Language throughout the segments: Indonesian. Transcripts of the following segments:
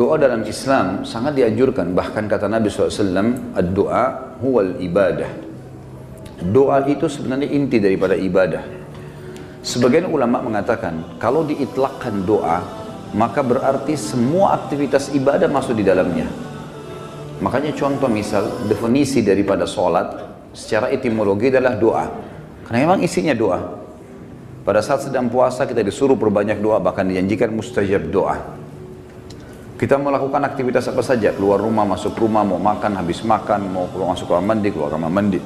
doa dalam Islam sangat dianjurkan. Bahkan kata Nabi SAW, ad-doa huwal ibadah. Doa itu sebenarnya inti daripada ibadah. Sebagian ulama mengatakan, kalau diitlakkan doa, maka berarti semua aktivitas ibadah masuk di dalamnya. Makanya contoh misal, definisi daripada sholat, secara etimologi adalah doa. Karena memang isinya doa. Pada saat sedang puasa kita disuruh perbanyak doa, bahkan dijanjikan mustajab doa. Kita melakukan aktivitas apa saja, keluar rumah, masuk rumah, mau makan, habis makan, mau keluar masuk kamar mandi, keluar kamar mandi,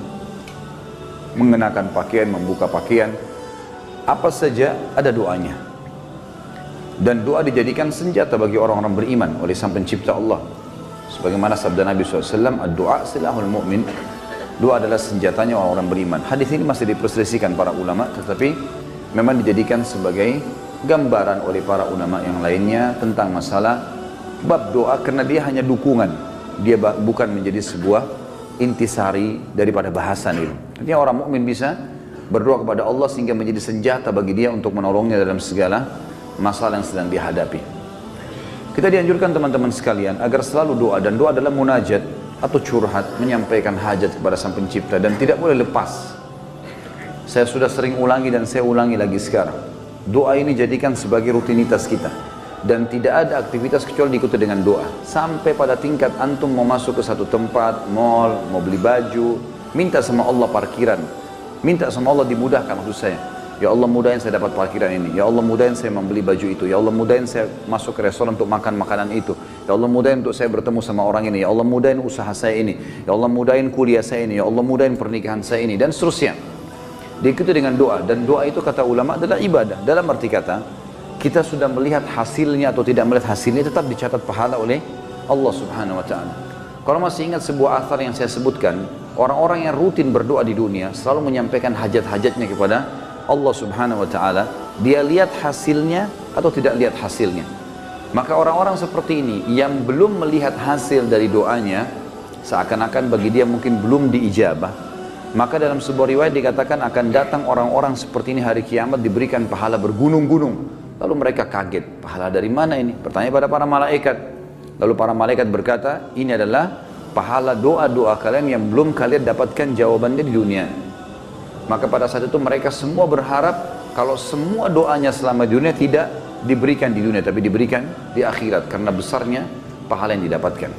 mengenakan pakaian, membuka pakaian, apa saja ada doanya. Dan doa dijadikan senjata bagi orang-orang beriman oleh Sang Pencipta Allah. Sebagaimana sabda Nabi SAW, ad-doa silahul mu'min. Doa adalah senjatanya orang-orang beriman. Hadis ini masih diperselisihkan para ulama, tetapi memang dijadikan sebagai gambaran oleh para ulama yang lainnya tentang masalah bab doa, karena dia hanya dukungan, dia bukan menjadi sebuah intisari daripada bahasan itu. Artinya orang mukmin bisa berdoa kepada Allah sehingga menjadi senjata bagi dia untuk menolongnya dalam segala masalah yang sedang dihadapi. Kita dianjurkan teman-teman sekalian agar selalu doa, dan doa adalah munajat atau curhat, menyampaikan hajat kepada Sang Pencipta, dan tidak boleh lepas. Saya sudah sering ulangi dan saya ulangi lagi sekarang. Doa ini jadikan sebagai rutinitas kita. Dan tidak ada aktivitas kecuali diikuti dengan doa. Sampai pada tingkat antum mau masuk ke satu tempat, mall, mau beli baju, minta sama Allah parkiran. Minta sama Allah dimudahkan, maksud saya. Ya Allah mudahin saya dapat parkiran ini. Ya Allah mudahin saya membeli baju itu. Ya Allah mudahin saya masuk ke restoran untuk makan makanan itu. Ya Allah mudahin untuk saya bertemu sama orang ini. Ya Allah mudahin usaha saya ini. Ya Allah mudahin kuliah saya ini. Ya Allah mudahin pernikahan saya ini. Dan seterusnya. Diikuti dengan doa. Dan doa itu kata ulama adalah ibadah. Dalam arti kata, kita sudah melihat hasilnya atau tidak melihat hasilnya, tetap dicatat pahala oleh Allah Subhanahu wa ta'ala. Kalau masih ingat sebuah athar yang saya sebutkan, orang-orang yang rutin berdoa di dunia selalu menyampaikan hajat-hajatnya kepada Allah Subhanahu wa ta'ala. Dia lihat hasilnya atau tidak lihat hasilnya. Maka orang-orang seperti ini yang belum melihat hasil dari doanya, seakan-akan bagi dia mungkin belum diijabah, maka dalam sebuah riwayat dikatakan akan datang orang-orang seperti ini hari kiamat diberikan pahala bergunung-gunung. Lalu mereka kaget, pahala dari mana ini? Bertanya pada para malaikat. Lalu para malaikat berkata, ini adalah pahala doa-doa kalian yang belum kalian dapatkan jawabannya di dunia. Maka pada saat itu mereka semua berharap kalau semua doanya selama di dunia tidak diberikan di dunia, tapi diberikan di akhirat, karena besarnya pahala yang didapatkan.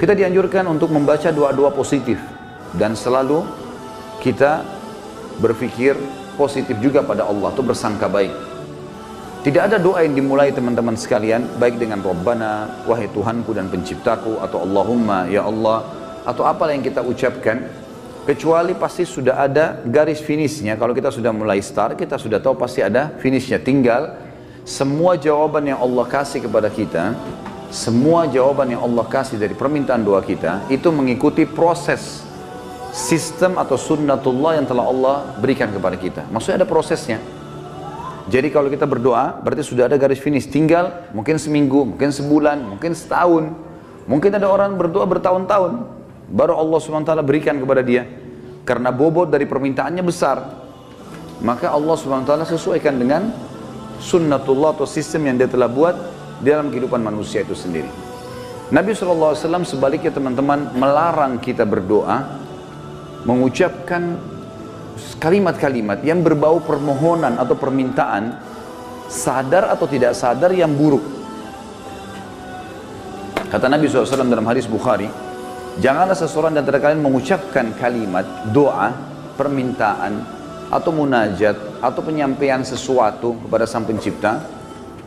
Kita dianjurkan untuk membaca doa-doa positif, dan selalu kita berpikir positif juga pada Allah, itu bersangka baik. Tidak ada doa yang dimulai teman-teman sekalian, baik dengan Rabbana, wahai Tuhanku dan penciptaku, atau Allahumma, ya Allah, atau apalah yang kita ucapkan, kecuali pasti sudah ada garis finishnya. Kalau kita sudah mulai start, kita sudah tahu pasti ada finishnya. Tinggal semua jawaban yang Allah kasih kepada kita, semua jawaban yang Allah kasih dari permintaan doa kita, itu mengikuti proses sistem atau sunnatullah yang telah Allah berikan kepada kita. Maksudnya ada prosesnya. Jadi kalau kita berdoa, berarti sudah ada garis finish. Tinggal mungkin seminggu, mungkin sebulan, mungkin setahun. Mungkin ada orang berdoa bertahun-tahun, baru Allah SWT berikan kepada dia. Karena bobot dari permintaannya besar. Maka Allah SWT sesuaikan dengan sunnatullah atau sistem yang dia telah buat dalam kehidupan manusia itu sendiri. Nabi SAW sebaliknya teman-teman melarang kita berdoa, mengucapkan kalimat-kalimat yang berbau permohonan atau permintaan, sadar atau tidak sadar, yang buruk. Kata Nabi SAW dalam hadis Bukhari, janganlah seseorang di antara kalian mengucapkan kalimat doa, permintaan, atau munajat, atau penyampaian sesuatu kepada Sang Pencipta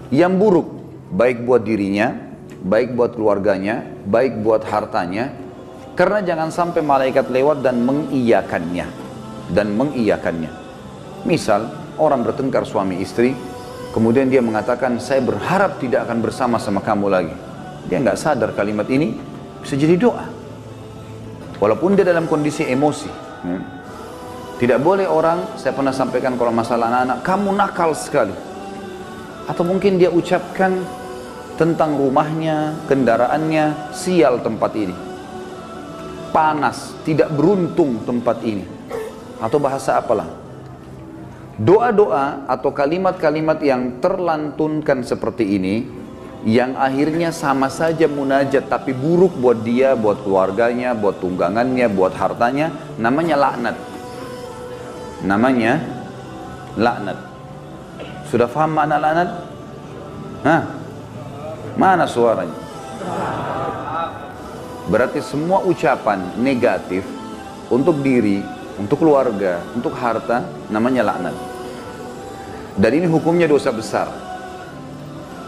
yang buruk, baik buat dirinya, baik buat keluarganya, baik buat hartanya, karena jangan sampai malaikat lewat dan mengiyakannya. Misal orang bertengkar suami istri, kemudian dia mengatakan saya berharap tidak akan bersama sama kamu lagi. Dia nggak sadar kalimat ini bisa jadi doa, walaupun dia dalam kondisi emosi. Tidak boleh orang, saya pernah sampaikan kalau masalah anak-anak, kamu nakal sekali. Atau mungkin dia ucapkan tentang rumahnya, kendaraannya, sial tempat ini, panas, tidak beruntung tempat ini, atau bahasa apalah. Doa-doa atau kalimat-kalimat yang terlantunkan seperti ini yang akhirnya sama saja munajat tapi buruk buat dia, buat keluarganya, buat tunggangannya, buat hartanya, namanya laknat. Namanya laknat. Sudah paham makna laknat? Hah? Mana suaranya? Berarti semua ucapan negatif untuk diri, untuk keluarga, untuk harta, namanya laknat. Dan ini hukumnya dosa besar.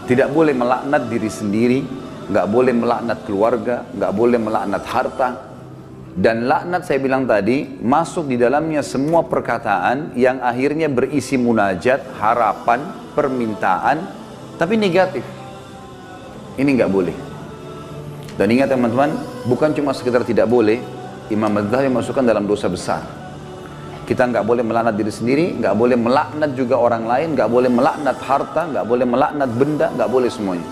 Tidak boleh melaknat diri sendiri, nggak boleh melaknat keluarga, nggak boleh melaknat harta. Dan laknat saya bilang tadi, masuk di dalamnya semua perkataan yang akhirnya berisi munajat, harapan, permintaan, tapi negatif. Ini nggak boleh. Dan ingat teman-teman, bukan cuma sekedar tidak boleh, Imam Az-Zahabi masukkan dalam dosa besar. Kita nggak boleh melaknat diri sendiri, nggak boleh melaknat juga orang lain, nggak boleh melaknat harta, nggak boleh melaknat benda, nggak boleh semuanya.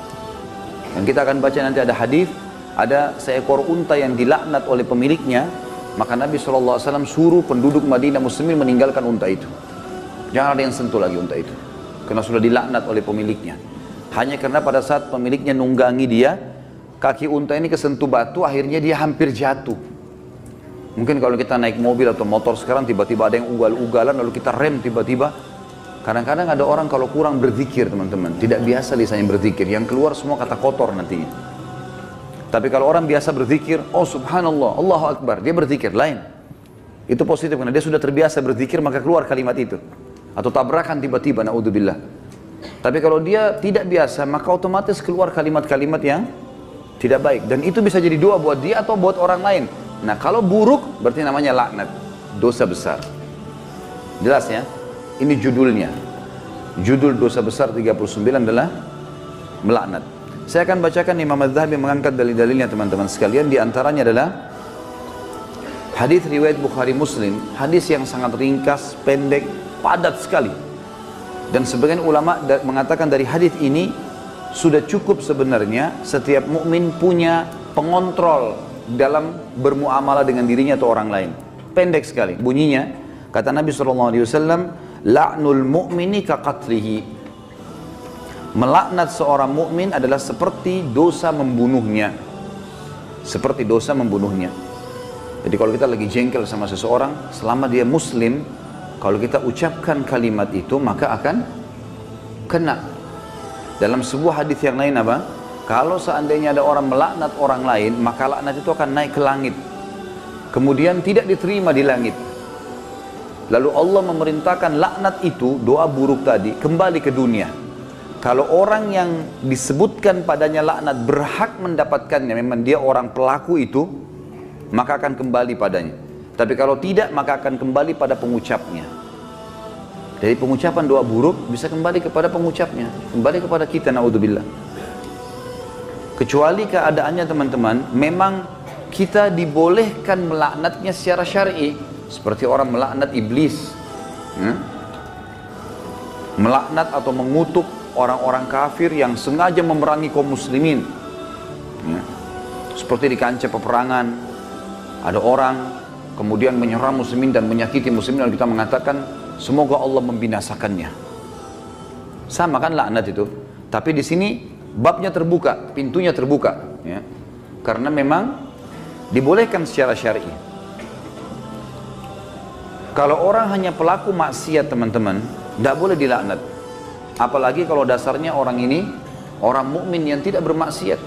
Dan kita akan baca nanti ada hadis, ada seekor unta yang dilaknat oleh pemiliknya, maka Nabi SAW suruh penduduk Madinah Muslimin meninggalkan unta itu. Jangan ada yang sentuh lagi unta itu, karena sudah dilaknat oleh pemiliknya. Hanya karena pada saat pemiliknya nunggangi dia, kaki unta ini kesentuh batu, akhirnya dia hampir jatuh. Mungkin kalau kita naik mobil atau motor sekarang tiba-tiba ada yang ugal-ugalan lalu kita rem tiba-tiba. Kadang-kadang ada orang kalau kurang berzikir teman-teman, tidak biasa lisannya berzikir, yang keluar semua kata kotor nantinya. Tapi kalau orang biasa berzikir, oh subhanallah, Allahu Akbar, dia berzikir lain. Itu positif karena dia sudah terbiasa berzikir maka keluar kalimat itu. Atau tabrakan tiba-tiba, naudzubillah. Tapi kalau dia tidak biasa maka otomatis keluar kalimat-kalimat yang tidak baik. Dan itu bisa jadi doa buat dia atau buat orang lain. Nah kalau buruk berarti namanya laknat, dosa besar. Jelas ya? Ini judulnya. Judul dosa besar 39 adalah melaknat. Saya akan bacakan Imam Az-Zahabi mengangkat dalil-dalilnya teman-teman sekalian. Di antaranya adalah hadis riwayat Bukhari Muslim, hadis yang sangat ringkas, pendek, padat sekali. Dan sebagian ulama mengatakan dari hadis ini sudah cukup sebenarnya setiap mukmin punya pengontrol dalam bermuamalah dengan dirinya atau orang lain. Pendek sekali bunyinya, kata Nabi SAW, la'nul mu'mini kaqatlihi. Melaknat seorang mukmin adalah seperti dosa membunuhnya. Seperti dosa membunuhnya. Jadi kalau kita lagi jengkel sama seseorang, selama dia muslim, kalau kita ucapkan kalimat itu maka akan kena. Dalam sebuah hadis yang lain apa? Kalau seandainya ada orang melaknat orang lain, maka laknat itu akan naik ke langit. Kemudian tidak diterima di langit. Lalu Allah memerintahkan laknat itu, doa buruk tadi, kembali ke dunia. Kalau orang yang disebutkan padanya laknat berhak mendapatkannya, memang dia orang pelaku itu, maka akan kembali padanya. Tapi kalau tidak, maka akan kembali pada pengucapnya. Jadi pengucapan doa buruk bisa kembali kepada pengucapnya, kembali kepada kita, naudzubillah. Kecuali keadaannya teman-teman, memang kita dibolehkan melaknatnya secara syar'i, seperti orang melaknat iblis, melaknat atau mengutuk orang-orang kafir yang sengaja memerangi kaum muslimin. Seperti di kancah peperangan, ada orang kemudian menyerang muslimin dan menyakiti muslimin, lalu kita mengatakan semoga Allah membinasakannya. Sama kan laknat itu, tapi di sini babnya terbuka, pintunya terbuka, ya. Karena memang dibolehkan secara syar'i. Kalau orang hanya pelaku maksiat teman-teman, tidak boleh dilaknat. Apalagi kalau dasarnya orang ini orang mukmin yang tidak bermaksiat.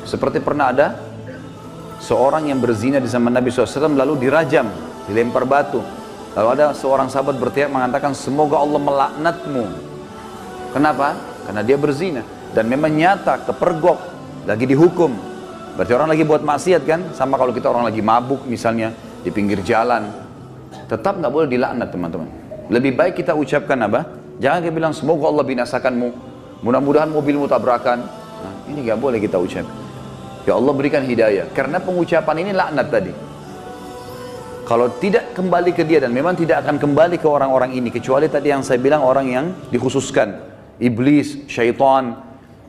Seperti pernah ada seorang yang berzina di zaman Nabi SAW lalu dirajam, dilempar batu. Lalu ada seorang sahabat berteriak mengatakan semoga Allah melaknatmu. Kenapa? Karena dia berzina dan memang nyata kepergok, lagi dihukum. Berarti orang lagi buat maksiat kan? Sama kalau kita orang lagi mabuk misalnya di pinggir jalan, tetap nggak boleh dilaknat teman-teman. Lebih baik kita ucapkan apa? Jangan kita bilang semoga Allah binasakanmu, mudah-mudahan mobilmu tabrakan. Nah, ini nggak boleh kita ucap. Ya Allah berikan hidayah. Karena pengucapan ini laknat tadi. Kalau tidak kembali ke dia dan memang tidak akan kembali ke orang-orang ini, kecuali tadi yang saya bilang orang yang dikhususkan. Iblis, syaitan,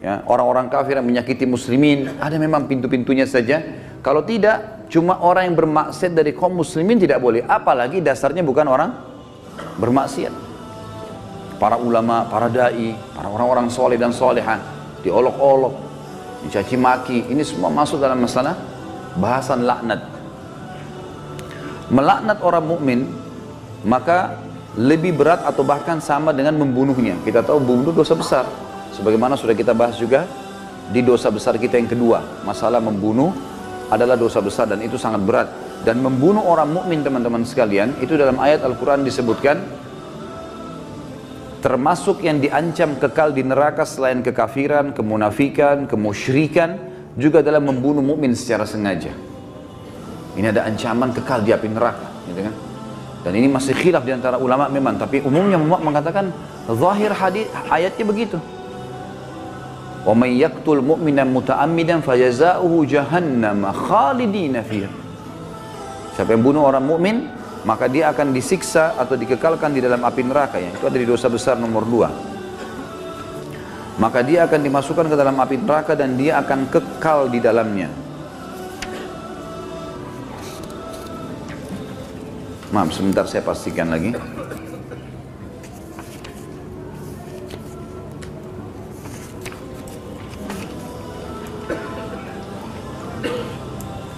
ya, orang-orang kafir yang menyakiti muslimin, ada memang pintu-pintunya saja. Kalau tidak, cuma orang yang bermaksiat dari kaum muslimin tidak boleh. Apalagi dasarnya bukan orang bermaksiat. Para ulama, para da'i, para orang-orang soleh dan solehan, diolok-olok, dicaci maki. Ini semua masuk dalam masalah bahasan laknat. Melaknat orang mukmin maka lebih berat atau bahkan sama dengan membunuhnya. Kita tahu membunuh dosa besar. Sebagaimana sudah kita bahas juga di dosa besar kita yang kedua, masalah membunuh adalah dosa besar dan itu sangat berat. Dan membunuh orang mukmin, teman-teman sekalian, itu dalam ayat Al-Quran disebutkan termasuk yang diancam kekal di neraka selain kekafiran, kemunafikan, kemusyrikan, juga dalam membunuh mukmin secara sengaja. Ini ada ancaman kekal di api neraka, gitu kan? Dan ini masih khilaf di antara ulama memang, tapi umumnya mengatakan zahir hadis ayatnya begitu. Wa may yaqtul mu'mina muta'ammidan fajazaohu jahannam khalidina fiha. Siapa yang bunuh orang mukmin, maka dia akan disiksa atau dikekalkan di dalam api neraka, yang itu ada di dosa besar nomor 2. Maka dia akan dimasukkan ke dalam api neraka dan dia akan kekal di dalamnya. Maaf, sebentar saya pastikan lagi.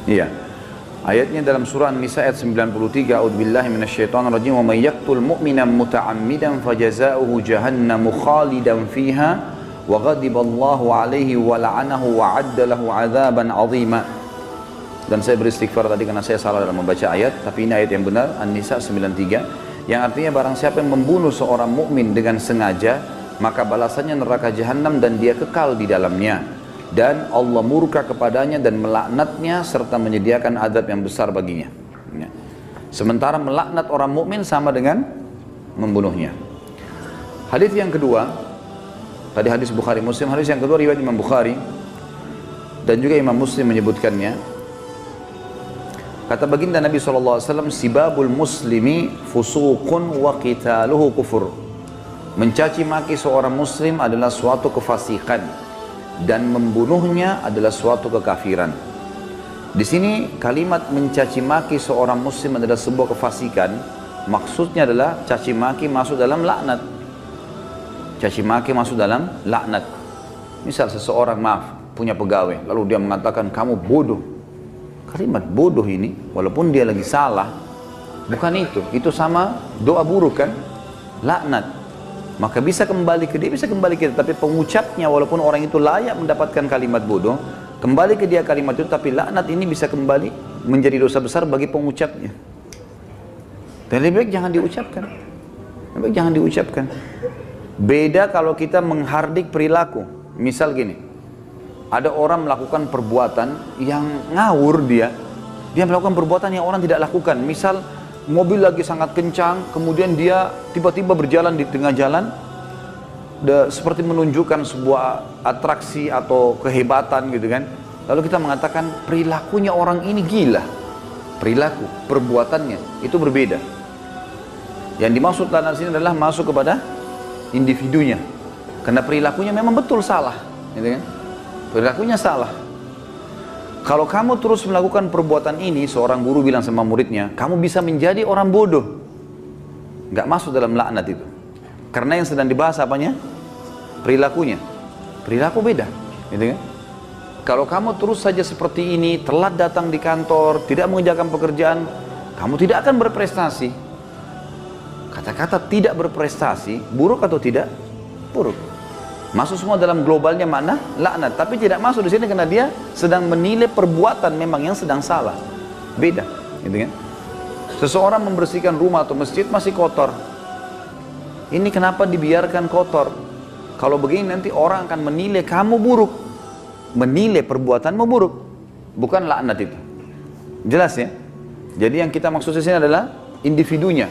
Iya. Ayatnya dalam surah An-Nisa ayat 93, A'udzubillahi minasyaitonir rajim, wa may yaqtul mu'mina muta'ammidan fajazaohu jahannamu khalidan fiha wa ghadiballahu 'alaihi wa la'anahu wa 'adda lahu 'adzaban 'azima. Dan saya beristighfar tadi karena saya salah dalam membaca ayat, tapi ini ayat yang benar, An-Nisa 93, yang artinya barang siapa yang membunuh seorang mukmin dengan sengaja, maka balasannya neraka jahanam dan dia kekal di dalamnya. Dan Allah murka kepadanya dan melaknatnya serta menyediakan azab yang besar baginya. Ya. Sementara melaknat orang mukmin sama dengan membunuhnya. Hadis yang kedua, tadi hadis Bukhari Muslim, hadis yang kedua riwayat Imam Bukhari dan juga Imam Muslim menyebutkannya. Kata baginda Nabi SAW, sibabul muslimi fusuqun wa qitaluhu kufur. Mencaci maki seorang muslim adalah suatu kefasikan dan membunuhnya adalah suatu kekafiran. Di sini kalimat mencaci maki seorang muslim adalah sebuah kefasikan. Maksudnya adalah caci maki masuk dalam laknat. Caci maki masuk dalam laknat. Misal seseorang punya pegawai, lalu dia mengatakan kamu bodoh. Kalimat bodoh ini, walaupun dia lagi salah, bukan itu. Itu sama doa buruk kan? Laknat. Maka bisa kembali ke dia, bisa kembali ke dia. Tapi pengucapnya, walaupun orang itu layak mendapatkan kalimat bodoh, kembali ke dia kalimat itu, tapi laknat ini bisa kembali menjadi dosa besar bagi pengucapnya. Dan lebih baik jangan diucapkan. Lebih baik jangan diucapkan. Beda kalau kita menghardik perilaku. Misal gini, ada orang melakukan perbuatan yang ngawur dia melakukan perbuatan yang orang tidak lakukan. Misal mobil lagi sangat kencang, kemudian dia tiba-tiba berjalan di tengah jalan, seperti menunjukkan sebuah atraksi atau kehebatan gitu kan. Lalu kita mengatakan perilakunya orang ini gila. Perilaku, perbuatannya itu berbeda. Yang dimaksud dalam sini adalah masuk kepada individunya. Karena perilakunya memang betul salah, gitu kan? Perilakunya salah. Kalau kamu terus melakukan perbuatan ini, seorang guru bilang sama muridnya, kamu bisa menjadi orang bodoh. Nggak masuk dalam laknat itu. Karena yang sedang dibahas apanya? Perilakunya. Perilaku beda, gitu kan? Kalau kamu terus saja seperti ini, telat datang di kantor, tidak mengerjakan pekerjaan, kamu tidak akan berprestasi. Kata-kata tidak berprestasi, buruk atau tidak? Buruk. Masuk semua dalam globalnya makna laknat, tapi tidak masuk di sini karena dia sedang menilai perbuatan memang yang sedang salah. Beda, gitu kan? Seseorang membersihkan rumah atau masjid masih kotor. Ini kenapa dibiarkan kotor? Kalau begini nanti orang akan menilai kamu buruk, menilai perbuatanmu buruk, bukan laknat itu. Jelas ya? Jadi yang kita maksud di sini adalah individunya.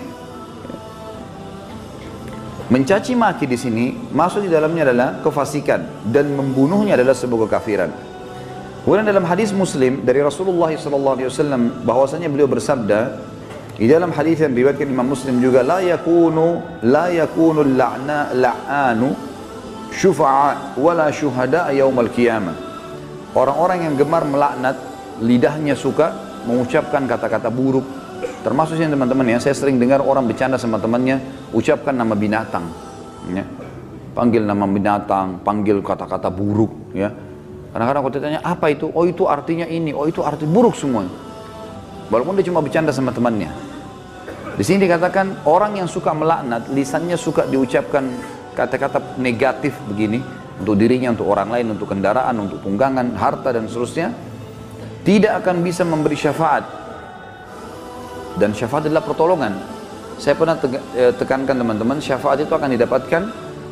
Mencaci maki di sini masuk di dalamnya adalah kefasikan dan membunuhnya adalah sebuah kekafiran. Kemudian dalam hadis Muslim dari Rasulullah SAW bahwasanya beliau bersabda di dalam hadis yang diriwayatkan Imam Muslim juga, la yakunu la'anu syufa'a wala syuhada yaumal qiyamah. Orang-orang yang gemar melaknat, lidahnya suka mengucapkan kata-kata buruk. Termasuk teman-teman ya, saya sering dengar orang bercanda sama temannya, ucapkan nama binatang. Ya. panggil nama binatang, panggil kata-kata buruk, ya. Kadang-kadang aku tanya, apa itu? Oh itu artinya ini, oh itu arti buruk semuanya. Walaupun dia cuma bercanda sama temannya. Di sini dikatakan orang yang suka melaknat, lisannya suka diucapkan kata-kata negatif begini untuk dirinya, untuk orang lain, untuk kendaraan, untuk tunggangan, harta dan seterusnya, tidak akan bisa memberi syafaat. Dan syafaat adalah pertolongan. Saya pernah tekankan teman-teman, syafaat itu akan didapatkan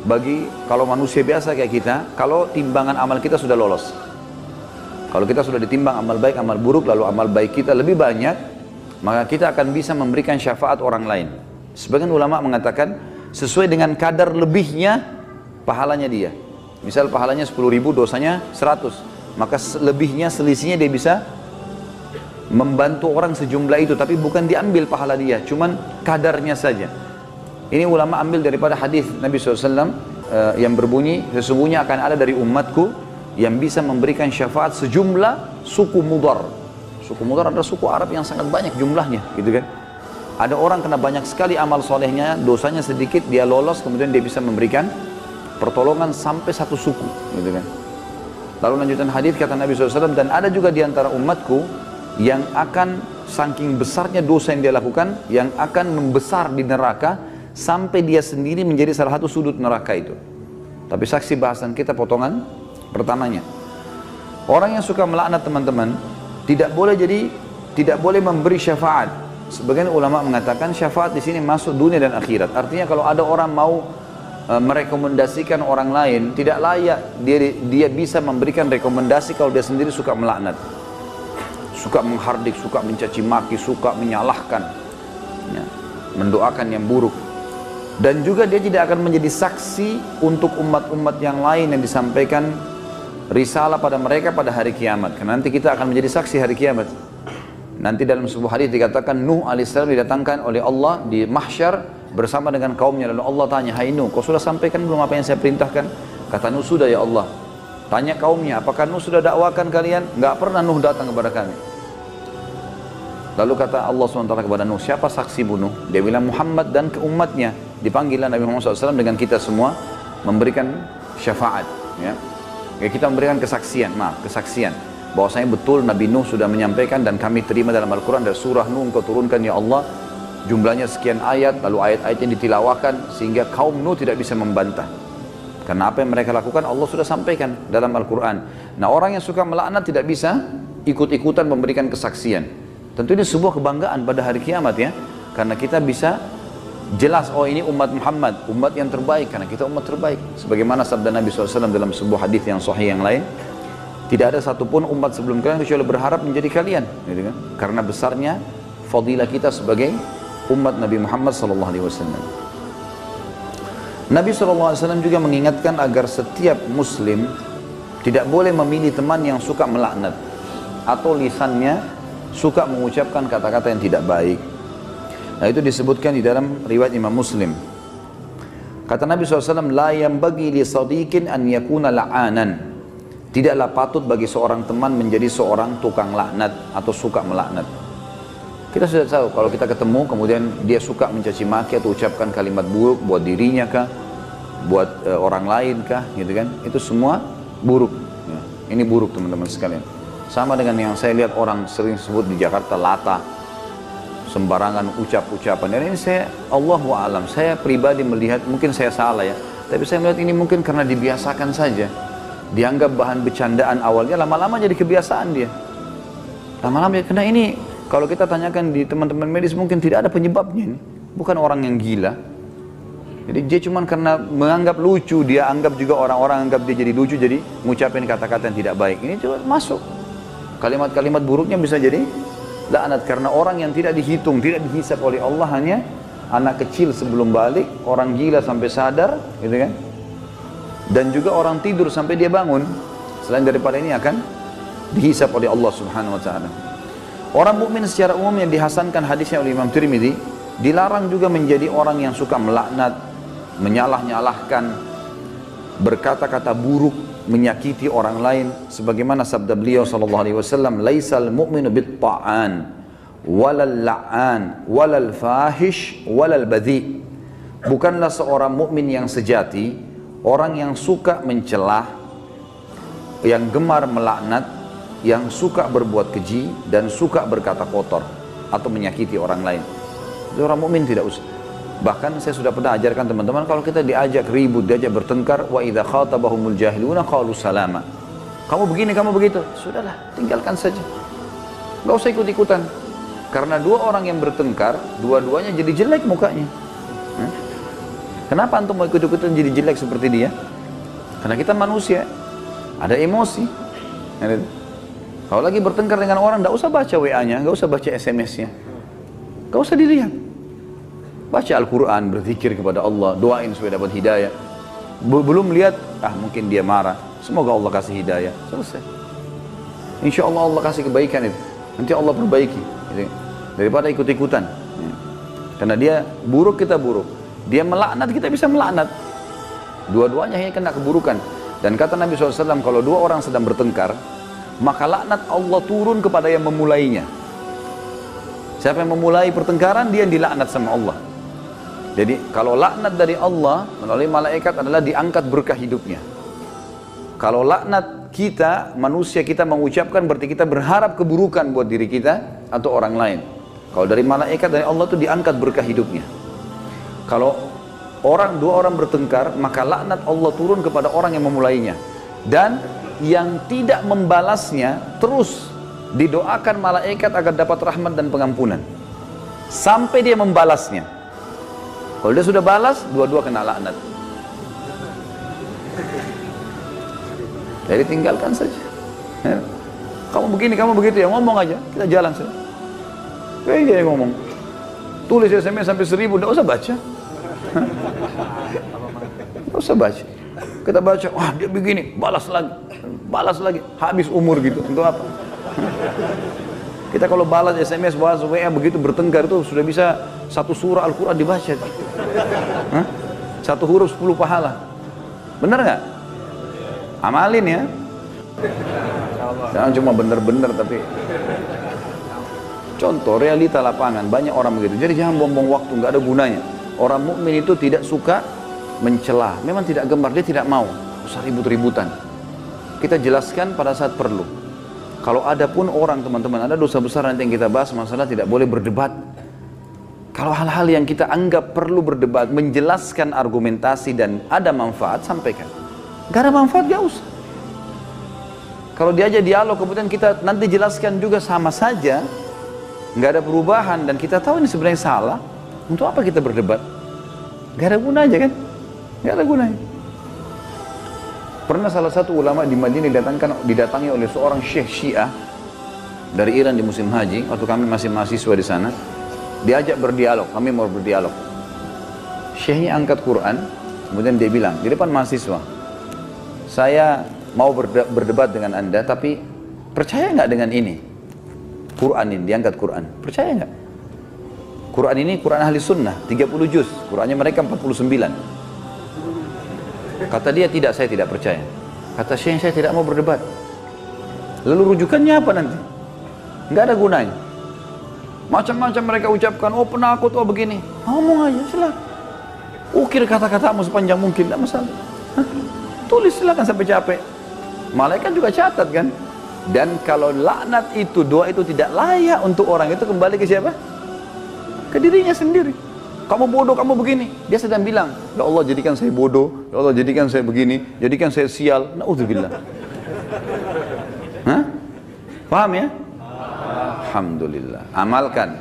bagi kalau manusia biasa kayak kita, kalau timbangan amal kita sudah lolos. Kalau kita sudah ditimbang amal baik, amal buruk, lalu amal baik kita lebih banyak, maka kita akan bisa memberikan syafaat orang lain. Sebagian ulama mengatakan sesuai dengan kadar lebihnya pahalanya dia. Misal pahalanya 10.000, dosanya 100, maka lebihnya, selisihnya dia bisa membantu orang sejumlah itu, tapi bukan diambil pahala dia, cuman kadarnya saja. Ini ulama ambil daripada hadis Nabi SAW yang berbunyi, sesungguhnya akan ada dari umatku yang bisa memberikan syafaat sejumlah suku Mudar. Suku Mudar adalah suku Arab yang sangat banyak jumlahnya, gitu kan. Ada orang kena banyak sekali amal solehnya, dosanya sedikit, dia lolos, kemudian dia bisa memberikan pertolongan sampai satu suku, gitu kan. Lalu lanjutan hadis kata Nabi SAW, dan ada juga di antara umatku yang akan saking besarnya dosa yang dia lakukan, yang akan membesar di neraka sampai dia sendiri menjadi salah satu sudut neraka itu. Tapi saksi bahasan kita potongan pertamanya. Orang yang suka melaknat teman-teman tidak boleh memberi syafaat. Sebagian ulama mengatakan syafaat di sini masuk dunia dan akhirat. Artinya kalau ada orang mau merekomendasikan orang lain, tidak layak dia bisa memberikan rekomendasi kalau dia sendiri suka melaknat, suka menghardik, suka mencaci maki, suka menyalahkan, ya, mendoakan yang buruk. Dan juga dia tidak akan menjadi saksi untuk umat-umat yang lain yang disampaikan risalah pada mereka pada hari kiamat. Karena nanti kita akan menjadi saksi hari kiamat. Nanti dalam sebuah hadis dikatakan Nuh alaihissalam didatangkan oleh Allah di mahsyar bersama dengan kaumnya. Lalu Allah tanya, hai Nuh, kau sudah sampaikan belum apa yang saya perintahkan? Kata Nuh, sudah ya Allah. Tanya kaumnya, apakah Nuh sudah dakwakan kalian? Enggak pernah Nuh datang kepada kami. Lalu kata Allah SWT kepada Nuh, siapa saksi bunuh? Dia bilang Muhammad dan ke umatnya. Dipanggillah Nabi Muhammad SAW dengan kita semua memberikan syafaat. Ya, kita memberikan kesaksian, kesaksian. Bahwasanya betul Nabi Nuh sudah menyampaikan dan kami terima dalam Al-Quran dari surah Nuh engkau turunkan ya Allah. Jumlahnya sekian ayat, lalu ayat-ayat yang ditilawakan sehingga kaum Nuh tidak bisa membantah. Karena apa yang mereka lakukan Allah sudah sampaikan dalam Al-Quran. Nah, orang yang suka melaknat tidak bisa ikut-ikutan memberikan kesaksian. Tentu ini sebuah kebanggaan pada hari kiamat ya. Karena kita bisa jelas, oh ini umat Muhammad, umat yang terbaik, karena kita umat terbaik. Sebagaimana sabda Nabi SAW dalam sebuah hadis yang sahih yang lain, tidak ada satupun umat sebelum kalian kecuali berharap menjadi kalian, gitu kan? Karena besarnya fadilah kita sebagai umat Nabi Muhammad SAW. Nabi SAW juga mengingatkan agar setiap muslim tidak boleh memilih teman yang suka melaknat atau lisannya suka mengucapkan kata-kata yang tidak baik. Nah, itu disebutkan di dalam riwayat Imam Muslim. Kata Nabi SAW, la yanbaghi li sadiqin an yakuna la'anan. Tidaklah patut bagi seorang teman menjadi seorang tukang laknat atau suka melaknat. Kita sudah tahu kalau kita ketemu kemudian dia suka mencaci maki atau ucapkan kalimat buruk buat dirinya kah, buat orang lain kah, gitu kan? Itu semua buruk. Ya, ini buruk teman-teman sekalian. Sama dengan yang saya lihat orang sering sebut di Jakarta lata, sembarangan ucap-ucapan. Dan ini saya, Allahu a'lam, saya pribadi melihat, mungkin saya salah ya, tapi saya melihat ini mungkin karena dibiasakan saja. Dianggap bahan bercandaan awalnya, lama-lama jadi kebiasaan dia. Lama-lama ya, karena ini kalau kita tanyakan di teman-teman medis mungkin tidak ada penyebabnya ini. Bukan orang yang gila. Jadi dia cuma karena menganggap lucu, dia anggap juga orang-orang anggap dia jadi lucu, jadi mengucapkan kata-kata yang tidak baik. Ini juga masuk. Kalimat-kalimat buruknya bisa jadi laknat karena orang yang tidak dihitung, tidak dihisab oleh Allah, hanya anak kecil sebelum balik, orang gila sampai sadar, gitu kan? Dan juga orang tidur sampai dia bangun. Selain daripada ini akan dihisab oleh Allah Subhanahu wa taala. Orang mukmin secara umum yang dihasankan hadisnya oleh Imam Tirmidzi, dilarang juga menjadi orang yang suka melaknat, menyalah-nyalahkan, berkata-kata buruk, menyakiti orang lain. Sebagaimana sabda beliau sallallahu alaihi wasallam, laisal mu'minu bit-ta'an walal la'an walal fahish walal badhi. Bukanlah seorang mukmin yang sejati Orang yang suka mencelah, yang gemar melaknat, yang suka berbuat keji, dan suka berkata kotor atau menyakiti orang lain. Jadi orang mukmin tidak usah. Bahkan saya sudah pernah ajarkan teman-teman, kalau kita diajak ribut, diajak bertengkar, wa idza khatabahumul jahiluna qalu salama. Kamu begini, kamu begitu. Sudahlah, tinggalkan saja. Enggak usah ikut-ikutan. Karena dua orang yang bertengkar, dua-duanya jadi jelek mukanya. Kenapa antum mau ikut-ikutan jadi jelek seperti dia? Karena kita manusia, ada emosi. Kalau lagi bertengkar dengan orang, enggak usah baca WA-nya, enggak usah baca SMS-nya. Enggak usah dilihat. Baca Al-Quran, berzikir kepada Allah, doain supaya dapat hidayah. Belum lihat, mungkin dia marah. Semoga Allah kasih hidayah. Selesai. Insya Allah Allah kasih kebaikan itu. Nanti Allah perbaiki. Daripada ikut-ikutan. Karena dia buruk, kita buruk. Dia melaknat, kita bisa melaknat. Dua-duanya hanya kena keburukan. Dan kata Nabi SAW, kalau dua orang sedang bertengkar, maka laknat Allah turun kepada yang memulainya. Siapa yang memulai pertengkaran, dia yang dilaknat sama Allah. Jadi kalau laknat dari Allah melalui malaikat adalah diangkat berkah hidupnya. Kalau laknat kita, manusia kita mengucapkan, berarti kita berharap keburukan buat diri kita atau orang lain. Kalau dari malaikat, dari Allah itu diangkat berkah hidupnya. Kalau dua orang bertengkar, maka laknat Allah turun kepada orang yang memulainya. Dan yang tidak membalasnya terus didoakan malaikat agar dapat rahmat dan pengampunan sampai dia membalasnya. Kalau dia sudah balas, dua-dua kena laknat. Jadi tinggalkan saja. Ya. Kamu begini, kamu begitu ya, ngomong aja, kita jalan saja. Kayak dia yang ngomong. Tulis SMS sampai 1000, tidak usah baca. Tidak usah baca. Kita baca, wah dia begini, balas lagi, habis umur gitu. Untuk apa? Kita kalau balas SMS, balas WA begitu bertengkar itu sudah bisa satu surah Al-Quran dibaca. Satu huruf 10 pahala. Benar nggak? Amalin ya. Jangan cuma bener-bener tapi. Contoh realita lapangan, banyak orang begitu. Jadi jangan buang-buang waktu, nggak ada gunanya. Orang mukmin itu tidak suka mencela. Memang tidak gemar, dia tidak mau. Usah ribut-ributan. Kita jelaskan pada saat perlu. Kalau ada pun orang, teman-teman, ada dosa besar nanti yang kita bahas, masalah tidak boleh berdebat. Kalau hal-hal yang kita anggap perlu berdebat, menjelaskan argumentasi dan ada manfaat, sampaikan. Gak ada manfaat, gak usah. Kalau diajak dialog, kemudian kita nanti jelaskan juga sama saja, gak ada perubahan, dan kita tahu ini sebenarnya salah, untuk apa kita berdebat? Gak ada gunanya kan? Gak ada gunanya. Pernah salah satu ulama di Madinah didatangi oleh seorang syekh Syiah dari Iran di musim haji, waktu kami masih mahasiswa di sana. Diajak berdialog, kami mau berdialog. Syekhnya angkat Quran, kemudian dia bilang di depan mahasiswa, saya mau berdebat dengan anda, tapi percaya nggak dengan ini? Quran ini, diangkat Quran, percaya nggak? Quran ini Quran ahli sunnah, 30 juz, Qurannya mereka 49. Kata dia, tidak, saya tidak percaya. Kata Syekh, saya tidak mau berdebat. Lalu rujukannya apa nanti? Nggak ada gunanya. Macam-macam mereka ucapkan, oh penakut, oh begini. Ngomong aja, silakan. Ukir kata-katamu sepanjang mungkin, tidak masalah. Tulis silakan sampai capek. Malaikat juga catat kan. Dan kalau laknat itu, doa itu tidak layak untuk orang itu, kembali ke siapa? Ke dirinya sendiri. Kamu bodoh, kamu begini. Dia sedang bilang, ya Allah jadikan saya bodoh, ya Allah jadikan saya begini, jadikan saya sial. Na'udzubillah. Hah? Paham ya? Alhamdulillah. Amalkan.